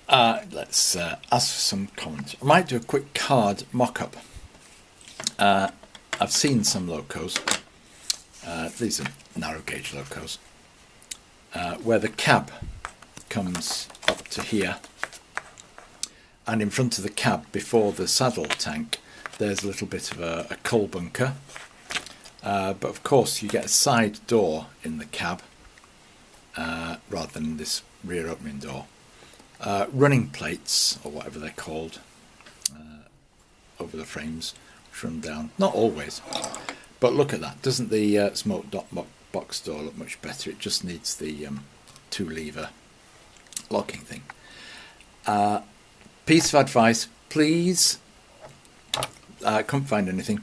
let's ask for some comment. I might do a quick card mock-up. I've seen some locos, these are narrow gauge locos, where the cab comes up to here, and in front of the cab, before the saddle tank, there's a little bit of a coal bunker. But of course you get a side door in the cab rather than this rear opening door. Running plates, or whatever they're called, over the frames, which run down. Not always, but look at that. Doesn't the smoke box door look much better? It just needs the 2-lever locking thing. Piece of advice, please. Can't find anything.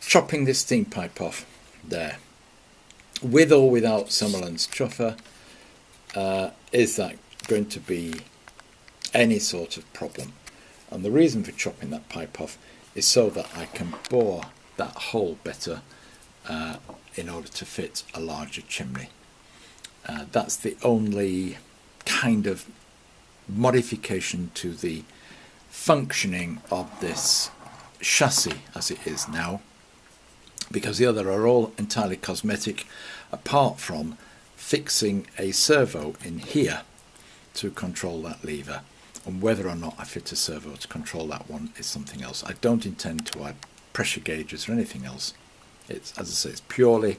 Chopping this steam pipe off there, with or without Summerland's truffer, is that going to be any sort of problem? And the reason for chopping that pipe off is so that I can bore that hole better in order to fit a larger chimney. That's the only kind of modification to the functioning of this chassis as it is now, because the other are all entirely cosmetic, apart from fixing a servo in here to control that lever, and whether or not I fit a servo to control that one is something else. I don't intend to add pressure gauges or anything else. It's, as I say, it's purely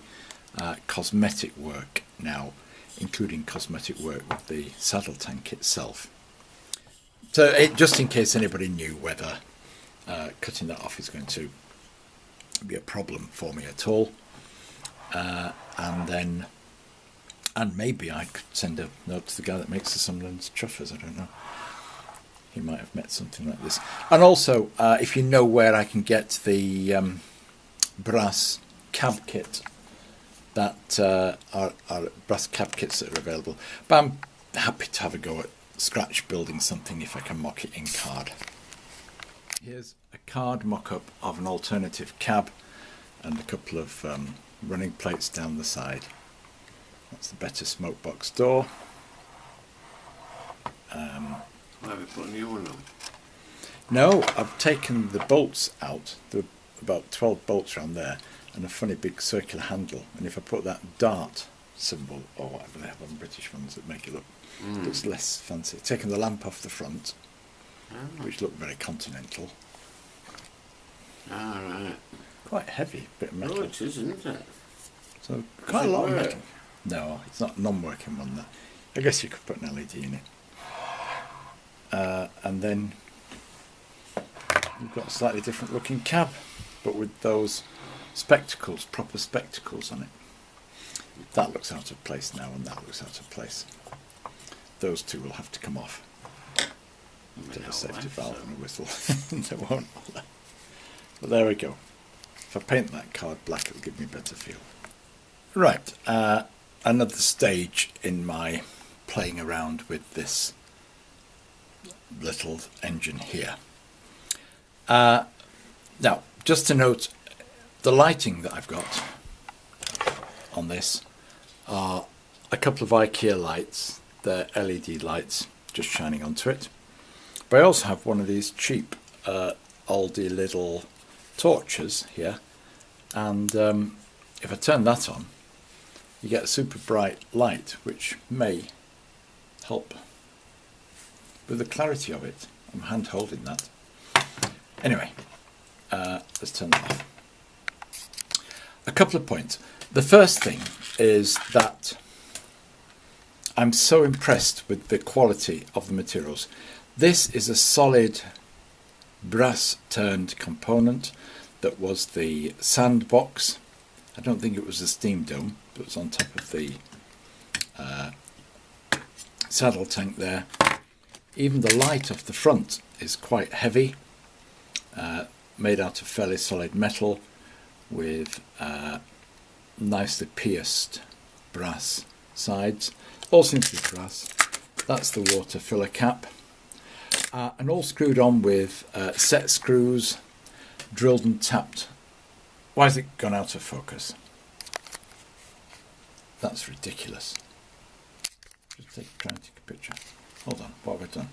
cosmetic work now, including cosmetic work with the saddle tank itself. So just in case anybody knew whether cutting that off is going to be a problem for me at all, and maybe I could send a note to the guy that makes the Summerland's truffers. I don't know, he might have met something like this. And also, if you know where I can get the brass cab kit, that are brass cab kits that are available, but I'm happy to have a go at scratch building something if I can mock it in card. Here's a card mock-up of an alternative cab and a couple of running plates down the side. That's the better smoke box door. Have you put a new one on? No, I've taken the bolts out. There are about 12 bolts around there, and a funny big circular handle. And if I put that dart symbol, or whatever they have on British ones that make it look looks less fancy. Taken the lamp off the front, which looked very continental. Ah, right. Quite heavy bit of metal. Oh, it is, isn't it? So quite a lot of metal. No, it's not a non-working one. That I guess you could put an LED in it. And then you've got a slightly different looking cab, but with those spectacles, proper spectacles on it. That looks out of place now, and that looks out of place. Those two will have to come off. To have a safety valve and a whistle. They won't. But there we go. If I paint that card black, it'll give me a better feel. Right, another stage in my playing around with this little engine here. Now, just to note, the lighting that I've got on this are a couple of IKEA lights. They're LED lights just shining onto it. But I also have one of these cheap Aldi little torches here, and if I turn that on, you get a super bright light, which may help with the clarity of it. I'm hand holding that. Anyway, let's turn that off. A couple of points. The first thing is that I'm so impressed with the quality of the materials. This is a solid brass turned component that was the sandbox. I don't think it was the steam dome, but it was on top of the saddle tank there. Even the light off the front is quite heavy, made out of fairly solid metal with nicely pierced brass sides. All seems to be brass. That's the water filler cap. And all screwed on with set screws, drilled and tapped. Why has it gone out of focus? That's ridiculous. Just try and take a picture. Hold on, what have I done?